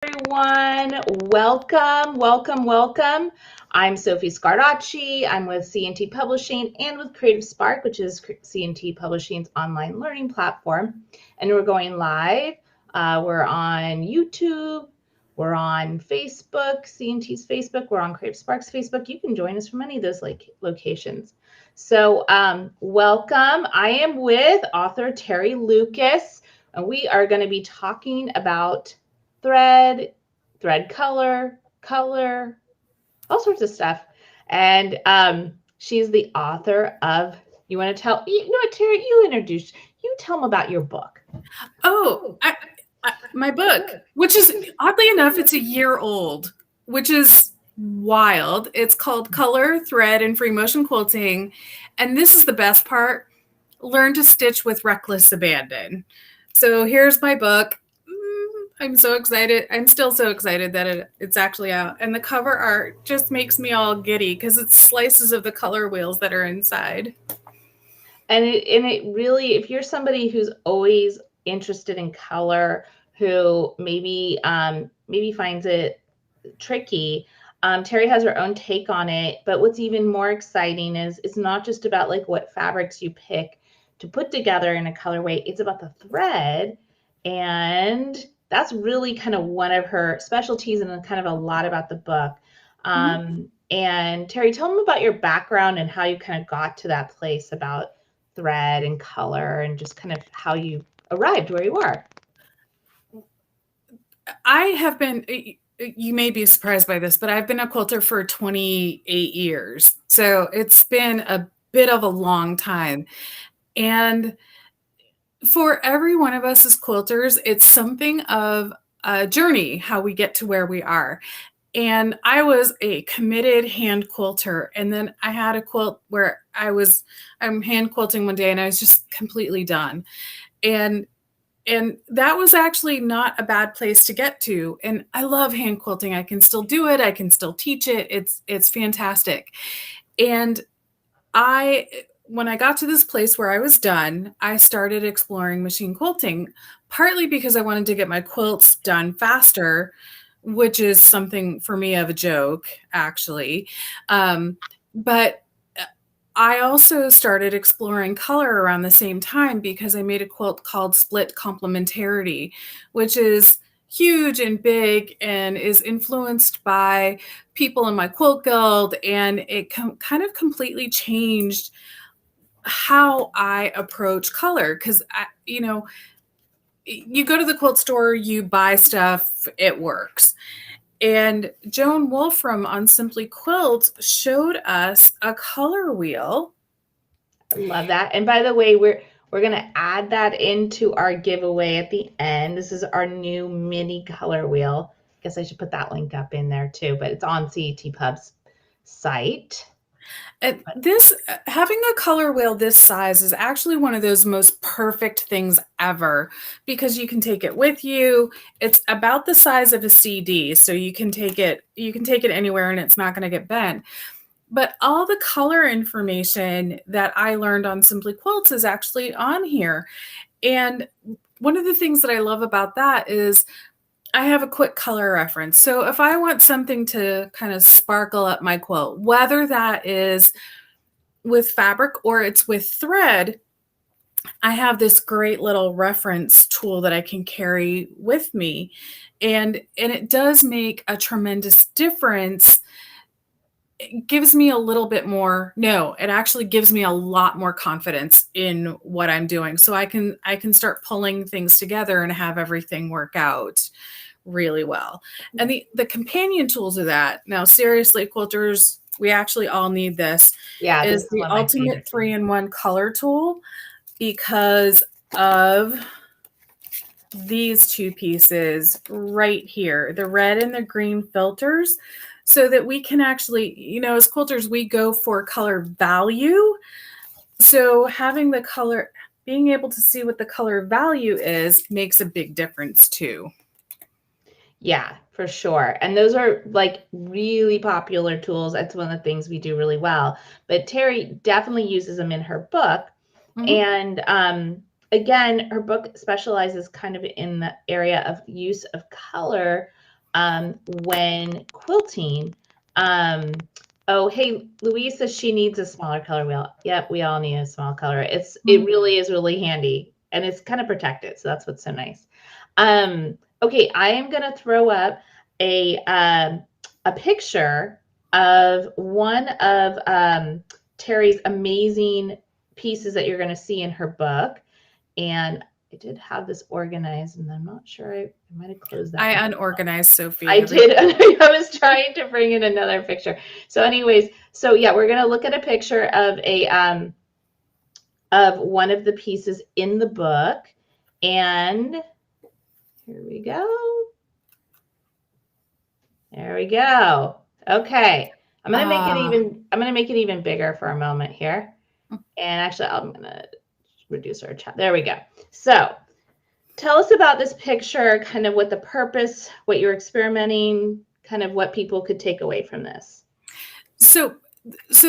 Everyone. Welcome. I'm Sophie Scardacci. I'm with C&T Publishing and with Creative Spark, which is C&T Publishing's online learning platform. And we're going live. We're on YouTube. We're on Facebook, C&T's Facebook. We're on Creative Spark's Facebook. You can join us from any of those locations. So welcome. I am with author Teri Lucas, and we are going to be talking about thread color, all sorts of stuff. And she's the author of, you want to tell, you know what, Teri, you tell them about your book. Oh, my book, which is oddly enough, it's a year old, which is wild. It's called Color, Thread, and Free-Motion Quilting. And this is the best part. Learn to stitch with reckless abandon. So here's my book. I'm so excited. I'm still so excited that it's actually out. And the cover art just makes me all giddy because it's slices of the color wheels that are inside. And it really, if you're somebody who's always interested in color, who maybe finds it tricky, Teri has her own take on it. But what's even more exciting is it's not just about like what fabrics you pick to put together in a colorway. It's about the thread, and that's really kind of one of her specialties and kind of a lot about the book. And Teri, tell them about your background and how you kind of got to that place about thread and color and just kind of how you arrived where you are. I have been, you may be surprised by this, but I've been a quilter for 28 years. So it's been a bit of a long time. And for every one of us as quilters, it's something of a journey, how we get to where we are. And I was a committed hand quilter. And then I had a quilt where I'm hand quilting one day and I was just completely done. And that was actually not a bad place to get to. And I love hand quilting. I can still do it. I can still teach it. It's fantastic. And when I got to this place where I was done, I started exploring machine quilting, partly because I wanted to get my quilts done faster, which is something for me of a joke, actually. But I also started exploring color around the same time because I made a quilt called Split Complementarity, which is huge and big and is influenced by people in my quilt guild. And it kind of completely changed how I approach color. Because, you go to the quilt store, you buy stuff, it works. And Joan Wolfram on Simply Quilt showed us a color wheel. I love that. And by the way, we're going to add that into our giveaway at the end. This is our new mini color wheel. I guess I should put that link up in there too, but it's on CET Pub's site. And having a color wheel this size is actually one of those most perfect things ever because you can take it with you. It's about the size of a CD, so you can take it anywhere and it's not going to get bent. But all the color information that I learned on Simply Quilts is actually on here. And one of the things that I love about that is I have a quick color reference. So if I want something to kind of sparkle up my quilt, whether that is with fabric or it's with thread, I have this great little reference tool that I can carry with me. And it does make a tremendous difference. It gives me a little bit more, it actually gives me a lot more confidence in what I'm doing. So I can start pulling things together and have everything work out really well. And the companion tool to that, now seriously, quilters, we actually all need this. Yeah, is the ultimate 3-in-1 color tool because of these two pieces right here, the red and the green filters, so that we can actually, as quilters, we go for color value. So having the color, being able to see what the color value is makes a big difference too. Yeah, for sure. And those are like really popular tools. That's one of the things we do really well. But Teri definitely uses them in her book. And again, her book specializes kind of in the area of use of color when quilting. Oh, hey, Louise says she needs a smaller color wheel. Yep, we all need a small color. It really is really handy, and it's kind of protected, so that's what's so nice. Okay, I am gonna throw up a picture of one of Teri's amazing pieces that you're gonna see in her book, and I did have this organized, and I'm not sure I might have closed that. I unorganized Sophie. I did. I was trying to bring in another picture. So, anyways, so yeah, we're gonna look at a picture of one of the pieces in the book, and here we go. There we go. Okay, I'm gonna make it even bigger for a moment here, and actually, I'm gonna reduce our chat. There we go. So, tell us about this picture, kind of what the purpose, what you're experimenting, kind of what people could take away from this. So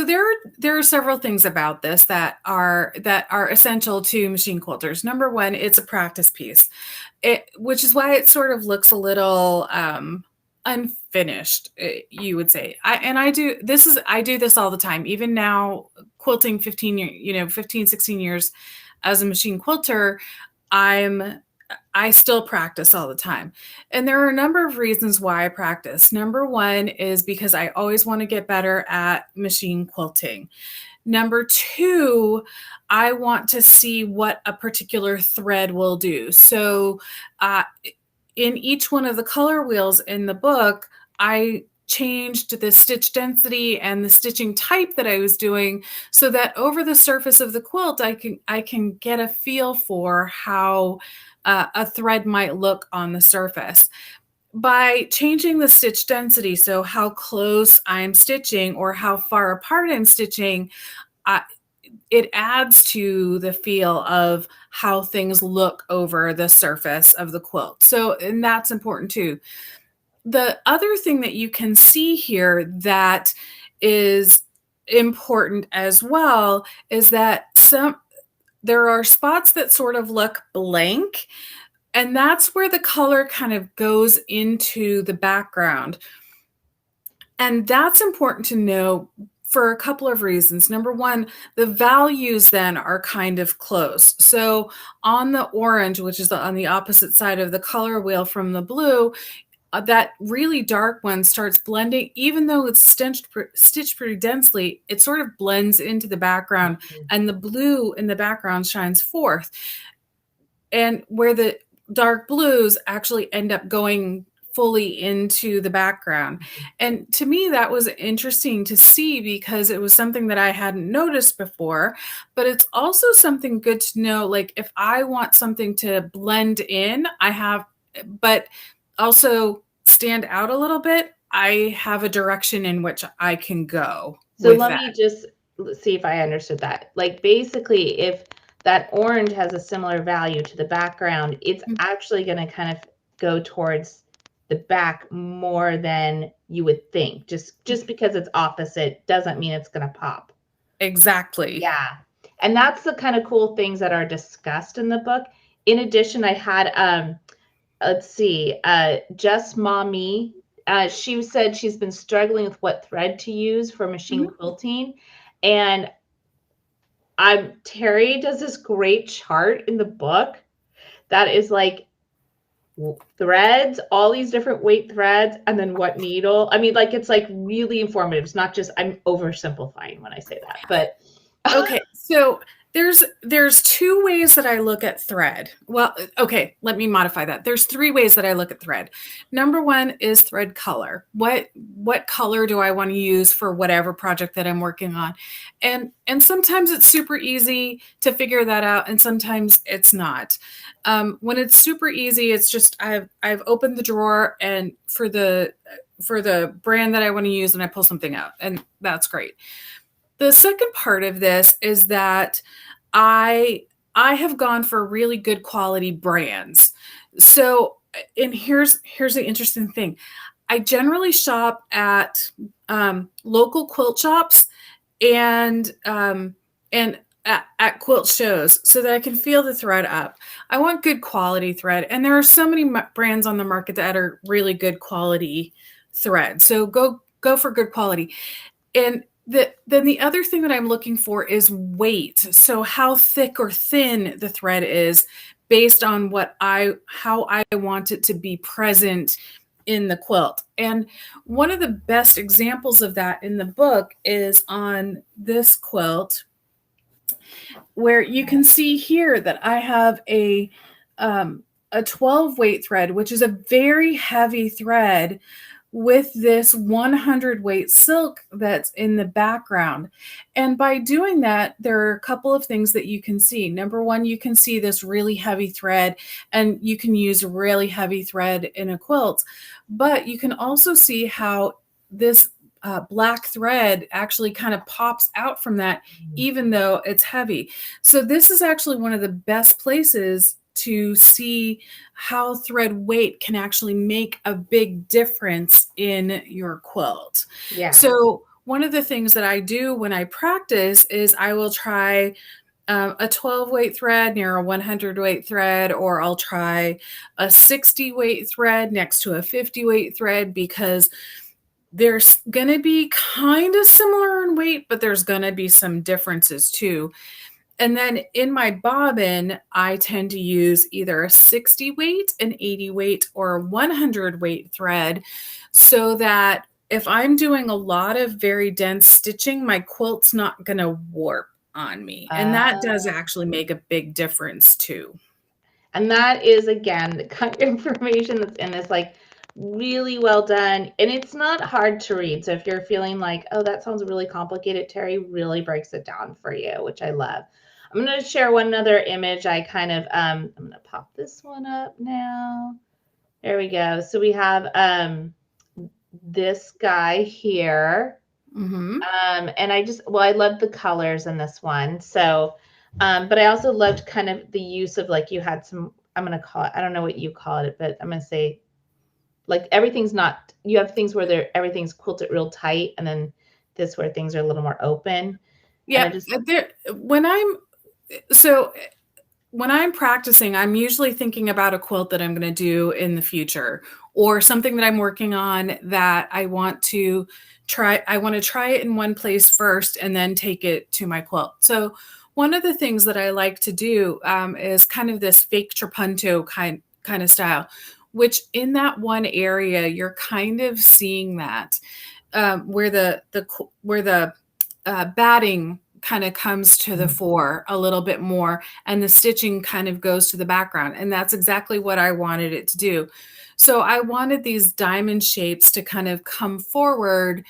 there are several things about this that are essential to machine quilters. Number one, it's a practice piece, which is why it sort of looks a little unfinished, you would say. I do this all the time, even now, quilting 15, 16 years as a machine quilter. I still practice all the time. And there are a number of reasons why I practice. Number one is because I always want to get better at machine quilting. Number two, I want to see what a particular thread will do. So in each one of the color wheels in the book, I changed the stitch density and the stitching type that I was doing so that over the surface of the quilt, I can get a feel for how a thread might look on the surface. By changing the stitch density, so how close I'm stitching or how far apart I'm stitching, it adds to the feel of how things look over the surface of the quilt. So, and that's important too. The other thing that you can see here that is important as well is that there are spots that sort of look blank, and that's where the color kind of goes into the background. And that's important to know for a couple of reasons. Number one, the values then are kind of close. So on the orange, which is on the opposite side of the color wheel from the blue, that really dark one starts blending, even though it's stitched pretty densely, it sort of blends into the background, and the blue in the background shines forth. And where the dark blues actually end up going fully into the background. And to me, that was interesting to see because it was something that I hadn't noticed before, but it's also something good to know. Like if I want something to blend in, but also stand out a little bit, I have a direction in which I can go. So let me just see if I understood that. Like basically, if that orange has a similar value to the background, it's actually going to kind of go towards the back more than you would think. Just because it's opposite doesn't mean it's going to pop. Exactly. Yeah. And that's the kind of cool things that are discussed in the book. In addition, I had let's see, Just Mommy. She said she's been struggling with what thread to use for machine quilting. And Teri does this great chart in the book that is like threads, all these different weight threads, and then what needle. I mean, like it's like really informative. It's not just, I'm oversimplifying when I say that, but okay. So there's two ways that I look at thread. Well, okay, let me modify that. There's three ways that I look at thread. Number one is thread color. What color do I want to use for whatever project that I'm working on? And sometimes it's super easy to figure that out, and sometimes it's not. When it's super easy, it's just I've opened the drawer and for the brand that I want to use, and I pull something out, and that's great. The second part of this is that I have gone for really good quality brands. So, and here's the interesting thing. I generally shop at local quilt shops and at quilt shows so that I can feel the thread up. I want good quality thread, and there are so many brands on the market that are really good quality thread. So go for good quality. And then the other thing that I'm looking for is weight. So how thick or thin the thread is based on how I want it to be present in the quilt. And one of the best examples of that in the book is on this quilt, where you can see here that I have a 12 weight thread, which is a very heavy thread, with this 100 weight silk that's in the background. And by doing that, there are a couple of things that you can see. Number one, you can see this really heavy thread, and you can use really heavy thread in a quilt, but you can also see how this black thread actually kind of pops out from that, even though it's heavy. So this is actually one of the best places to see how thread weight can actually make a big difference in your quilt. Yeah. So one of the things that I do when I practice is I will try a 12 weight thread near a 100 weight thread, or I'll try a 60 weight thread next to a 50 weight thread, because there's going to be kind of similar in weight, but there's going to be some differences too. And then in my bobbin, I tend to use either a 60 weight, an 80 weight, or a 100 weight thread, so that if I'm doing a lot of very dense stitching, my quilt's not going to warp on me. And that does actually make a big difference too. And that is, again, the kind of information that's in this, like, really well done. And it's not hard to read. So if you're feeling like, oh, that sounds really complicated, Teri really breaks it down for you, which I love. I'm going to share one other image. I kind of, I'm going to pop this one up now. There we go. So we have this guy here. And I love the colors in this one. So, but I also loved kind of the use of, like, you had some, I'm going to call it, I don't know what you call it, but I'm going to say, like, everything's not, you have things where everything's quilted real tight, and then this where things are a little more open. Yeah. When I'm practicing, I'm usually thinking about a quilt that I'm going to do in the future, or something that I'm working on that I want to try. I want to try it in one place first and then take it to my quilt. So one of the things that I like to do is kind of this fake trapunto kind of style, which in that one area, you're kind of seeing that where the batting kind of comes to the fore a little bit more, and the stitching kind of goes to the background. And that's exactly what I wanted it to do. So I wanted these diamond shapes to kind of come forward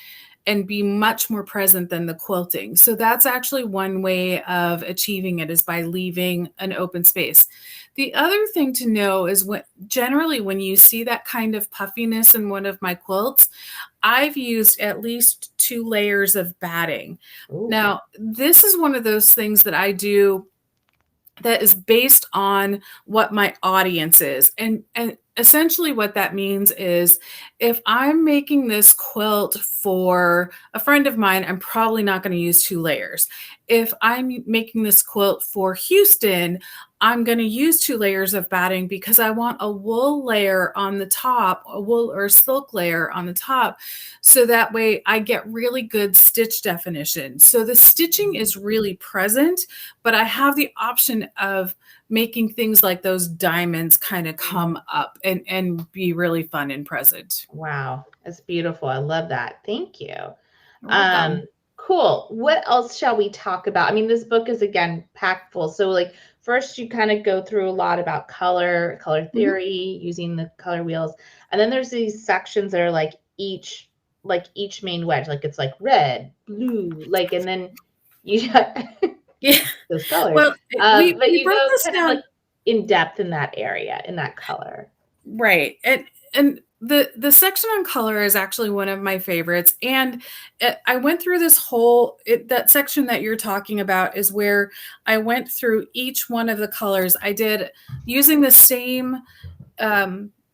and be much more present than the quilting. So that's actually one way of achieving it, is by leaving an open space. The other thing to know is generally when you see that kind of puffiness in one of my quilts, I've used at least 2 layers of batting. Ooh. Now, this is one of those things that I do that is based on what my audience is. And essentially what that means is, if I'm making this quilt for a friend of mine, I'm probably not going to use 2 layers. If I'm making this quilt for Houston, I'm going to use 2 layers of batting, because I want a wool layer on the top, a wool or silk layer on the top, so that way I get really good stitch definition. So the stitching is really present, but I have the option of making things like those diamonds kind of come up and be really fun and present. Wow, that's beautiful. I love that. Thank you. Cool. What else shall we talk about? I mean, this book is, again, packed full. So, like, first you kind of go through a lot about color theory, using the color wheels. And then there's these sections that are like each main wedge, like it's like red, blue, like, and then you yeah, those colors. Well, but you go kind of like in depth in that area, in that color. Right. And the section on color is actually one of my favorites. And I went through this that section that you're talking about is where I went through each one of the colors. I did using the same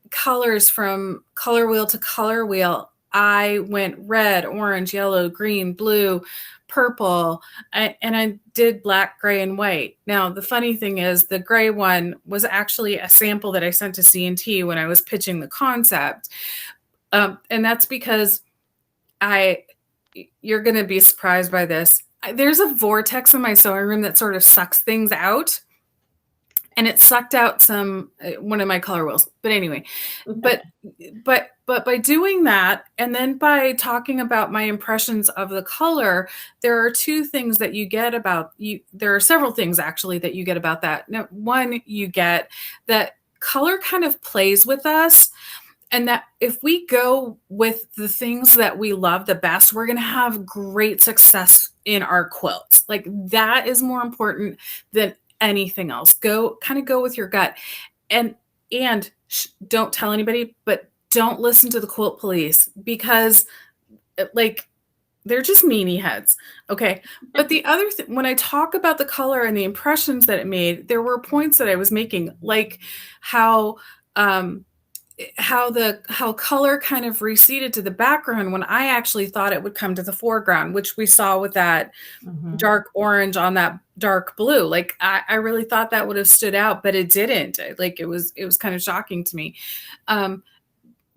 colors from color wheel to color wheel. I went red, orange, yellow, green, blue, purple, and I did black, gray, and white. Now, the funny thing is the gray one was actually a sample that I sent to C&T when I was pitching the concept. And that's because you're going to be surprised by this. There's a vortex in my sewing room that sort of sucks things out. And it sucked out one of my color wheels. But anyway, but by doing that, and then by talking about my impressions of the color, there are two things that you get about you. There are several things actually that you get about that. Now, one, you get that color kind of plays with us. And that if we go with the things that we love the best, we're going to have great success in our quilts. Like that is more important than anything else. Go with your gut, and don't tell anybody, but don't listen to the quilt police, because like they're just meanie heads. Okay. But the other thing, when I talk about the color and the impressions that it made, there were points that I was making, like how color kind of receded to the background when I actually thought it would come to the foreground, which we saw with that dark orange on that dark blue. Like I really thought that would have stood out, but it didn't. Like it was kind of shocking to me.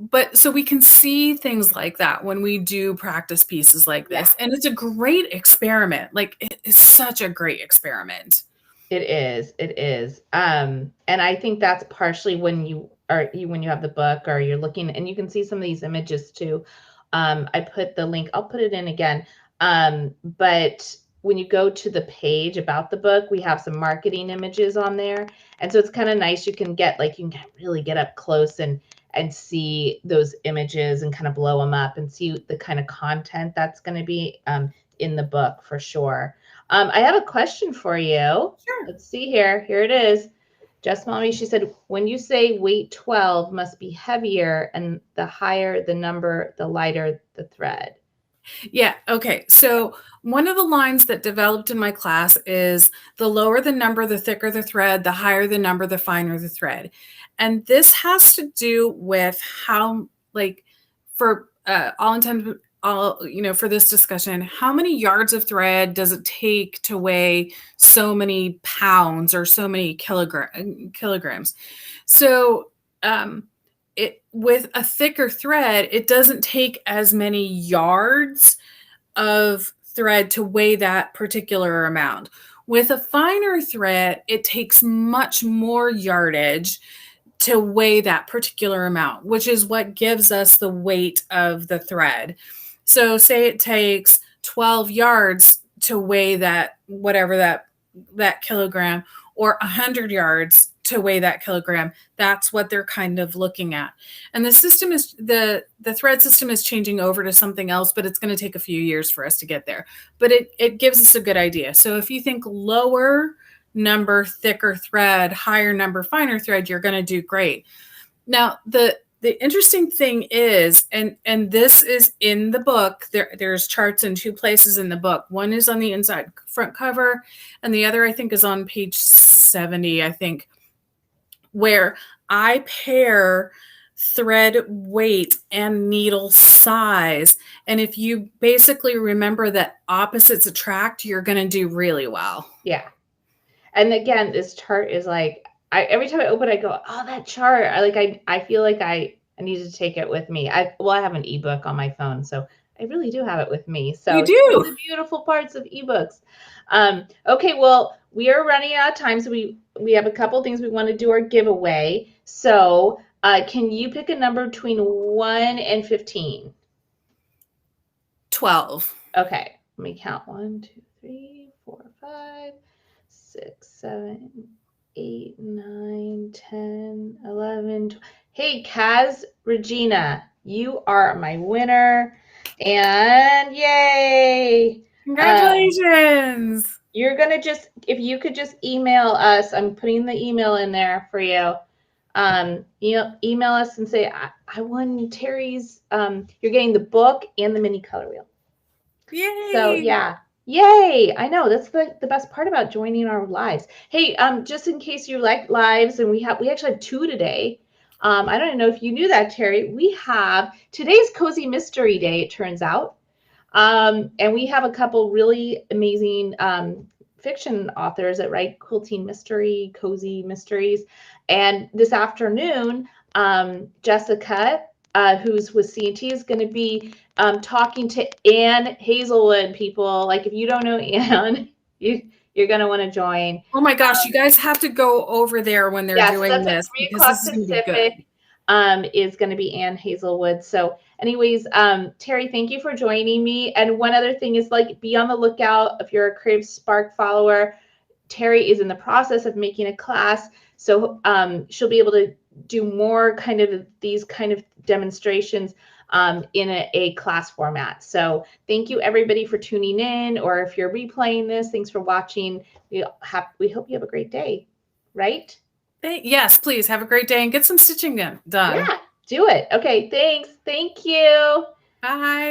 But so we can see things like that when we do practice pieces like this. And it's a great experiment. Like it is such a great experiment. It is. And I think that's partially when you have the book or you're looking, and you can see some of these images too. I put the link, I'll put it in again. But when you go to the page about the book, we have some marketing images on there. And so it's kind of nice. You can really get up close and see those images and kind of blow them up and see the kind of content that's going to be in the book for sure. I have a question for you. Sure. Let's see here. Here it is. Just Mommy, she said, when you say weight 12 must be heavier, and the higher the number, the lighter the thread. Yeah. Okay. So one of the lines that developed in my class is the lower the number, the thicker the thread, the higher the number, the finer the thread. And this has to do with how, like, for all intents, for this discussion, how many yards of thread does it take to weigh so many pounds or so many kilograms? So, with a thicker thread, it doesn't take as many yards of thread to weigh that particular amount. With a finer thread, it takes much more yardage to weigh that particular amount, which is what gives us the weight of the thread. So say it takes 12 yards to weigh that, whatever that kilogram, or 100 yards to weigh that kilogram. That's what they're kind of looking at. And the system is, the thread system is changing over to something else, but it's going to take a few years for us to get there. But it gives us a good idea. So if you think lower number, thicker thread, higher number, finer thread, you're going to do great. Now, the interesting thing is, and this is in the book, there's charts in two places in the book. One is on the inside front cover, and the other, I think, is on page 70, I think, where I pair thread weight and needle size. And if you basically remember that opposites attract, you're going to do really well. Yeah. And again, this chart is like, every time I open it, I go, oh, that chart. I feel like I need to take it with me. I have an ebook on my phone, so I really do have it with me. So you do. It's the beautiful parts of ebooks. Okay, well, we are running out of time, so we have a couple things we want to do our giveaway. So can you pick a number between 1 and 15? 12. Okay, let me count. 1, 2, 3, 4, 5, 6, 7, 8, 9, 10, 11, 12. Hey, Kaz Regina, you are my winner. And yay! Congratulations! You're going to if you could just email us, I'm putting the email in there for you. Email us and say, I won Teri's, you're getting the book and the mini color wheel. Yay! So yeah. Yay! I know that's the best part about joining our lives. Hey, just in case you like lives, and we actually have 2 today. I don't know if you knew that, Teri. We have today's Cozy Mystery Day, it turns out. And we have a couple really amazing fiction authors that write quilting mystery, cozy mysteries. And this afternoon, Jessica, who's with C&T, is going to be talking to Anne Hazelwood, people. Like, if you don't know Anne, you're going to want to join. Oh my gosh, you guys have to go over there when they're doing this, because this is going to be good. Is going to be Anne Hazelwood. So anyways, Teri, thank you for joining me. And one other thing is, like, be on the lookout if you're a Creative Spark follower. Teri is in the process of making a class. So she'll be able to do more kind of these kind of demonstrations in a class format. So thank you everybody for tuning in, or if you're replaying this, thanks for watching. We hope you have a great day, right? Yes, please have a great day and get some stitching done. Yeah, do it. Okay, thanks. Thank you. Bye.